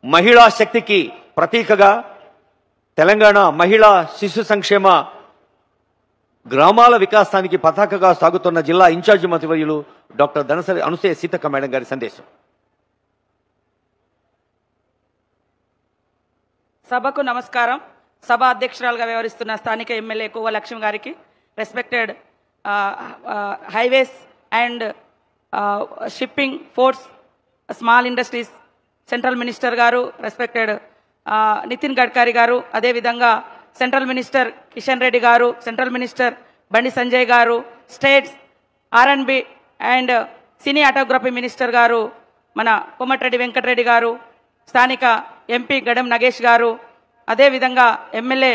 మహిళా శక్తికి ప్రతీకగా తెలంగాణ మహిళా శిశు సంక్షేమ గ్రామాల వికాసానికి పతాకగా సాగుతున్న జిల్లా ఇన్ఛార్జి మంత్రివర్యులు డాక్టర్ ధనసరి అనుసూయ సీతక్క మేడం గారి సందేశం. సభకు నమస్కారం. సభ అధ్యక్షురాలుగా వ్యవహరిస్తున్న స్థానిక ఎమ్మెల్యే కోవ లక్ష్మి గారికి, respected highways and shipping, ports, small industries central minister గారు, రెస్పెక్టెడ్ నితిన్ గడ్కరీ గారు, అదేవిధంగా సెంట్రల్ మినిస్టర్ కిషన్ రెడ్డి గారు, సెంట్రల్ మినిస్టర్ బండి సంజయ్ గారు, states R&B and cinematography minister గారు మన కోమటిరెడ్డి వెంకటరెడ్డి గారు, స్థానిక ఎంపీ గడం నగేష్ గారు, అదేవిధంగా ఎమ్మెల్యే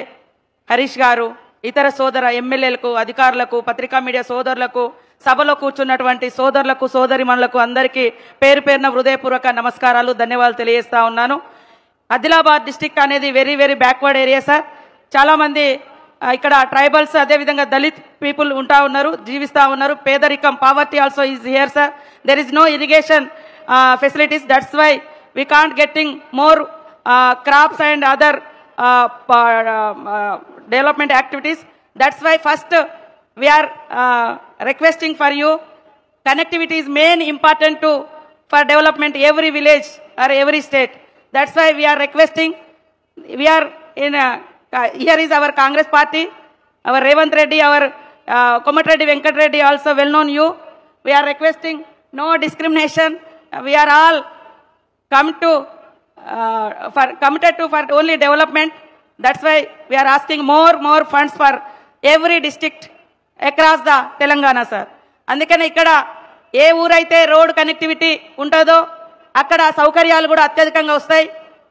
హరీష్ గారు, ఇతర సోదర ఎమ్మెల్యేలకు, అధికారులకు, పత్రికా మీడియా సోదరులకు, సభలో కూర్చున్నటువంటి సోదరులకు, సోదరిమణులకు అందరికీ పేరు పేరున హృదయపూర్వక నమస్కారాలు, ధన్యవాదాలు తెలియజేస్తా ఉన్నాను. ఆదిలాబాద్ డిస్టిక్ అనేది very very backward area sir. చాలామంది ఇక్కడ ట్రైబల్స్, అదేవిధంగా దళిత్ పీపుల్ ఉన్నారు, జీవిస్తూ ఉన్నారు. పేదరికం, poverty also is here sir. There is no irrigation facilities. That's why we can't getting more crops and other development activities. That's why first we are requesting for you, connectivity is main important to for development every village or every state. That's why we are requesting. We are in here is our Congress party, our Revant Reddy, our Komatreddy Venkat Reddy also well known you. We are requesting no discrimination. We are all committed to for only development. That's why we are asking more funds for every district across the Telangana sir. అందుకనే ఇక్కడ ఏ ఊరైతే road connectivity ఉంటుందో అక్కడ సౌకర్యాలు కూడా అత్యధికంగా వస్తాయి.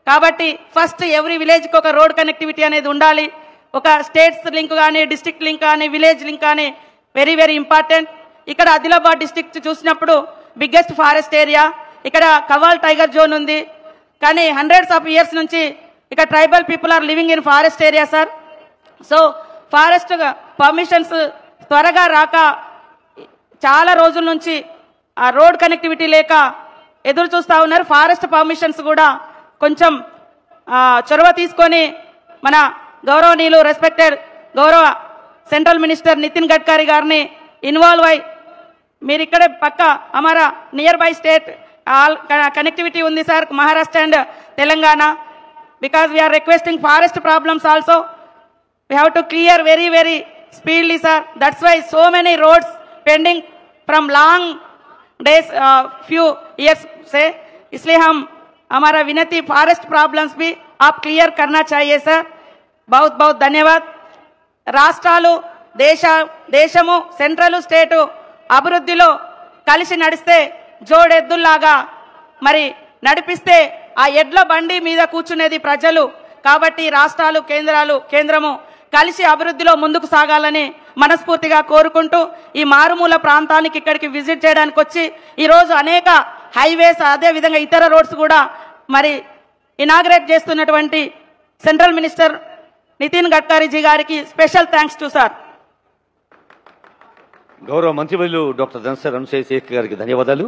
కాబట్టి first every విలేజ్కి ఒక రోడ్ కనెక్టివిటీ అనేది ఉండాలి. ఒక స్టేట్స్ లింక్ కానీ, డిస్ట్రిక్ట్ లింక్ కానీ, విలేజ్ లింక్ కానీ వెరీ వెరీ ఇంపార్టెంట్. ఇక్కడ ఆదిలాబాద్ డిస్ట్రిక్ట్ చూసినప్పుడు బిగ్గెస్ట్ ఫారెస్ట్ ఏరియా. ఇక్కడ కవాల్ టైగర్ జోన్ ఉంది. కానీ హండ్రెడ్స్ ఆఫ్ ఇయర్స్ నుంచి ఇక్కడ tribal people are living in forest area sir. So forest permissions త్వరగా రాక చాలా రోజుల నుంచి ఆ రోడ్ కనెక్టివిటీ లేక ఎదురు చూస్తూ ఉన్నారు. ఫారెస్ట్ పర్మిషన్స్ కూడా కొంచెం చొరవ తీసుకొని మన గౌరవనీయులు రెస్పెక్టెడ్ గౌరవ సెంట్రల్ మినిస్టర్ నితిన్ గడ్కరీ గారిని ఇన్వాల్వ్ అయి మీరు ఇక్కడే పక్క हमारा near by state all connectivity undi sir, Maharashtra and Telangana, because we are requesting forest problems also we have to clear very very speedily sir. That's why so many roads pending from long days, few years से, इसलिए हम हमारा विनती forest problems भी आप clear करना चाहिए sir. बहुत बहुत धन्यवाद. రాష్ట్రాలు దేశము సెంట్రల్ స్టేటు అభివృద్ధిలో కలిసి నడిస్తే జోడెద్దుల్లాగా మరి నడిపిస్తే ఆ ఎడ్ల బండి మీద కూర్చునేది ప్రజలు. కాబట్టి రాష్ట్రాలు కేంద్రము కలిసి అభివృద్ధిలో ముందుకు సాగాలని మనస్ఫూర్తిగా కోరుకుంటూ ఈ మారుమూల ప్రాంతానికి ఇక్కడికి విజిట్ చేయడానికి వచ్చి ఈరోజు అనేక హైవేస్, అదేవిధంగా ఇతర రోడ్స్ కూడా మరి ఇనాగ్రేట్ చేస్తున్నటువంటి సెంట్రల్ మినిస్టర్ నితిన్ గడ్కరీజీ గారికి స్పెషల్ థ్యాంక్స్ టు సార్. గౌరవ మంత్రివర్యులు డాక్టర్ ధనసరి అనుసూయ సీతక్క గారికి ధన్యవాదాలు.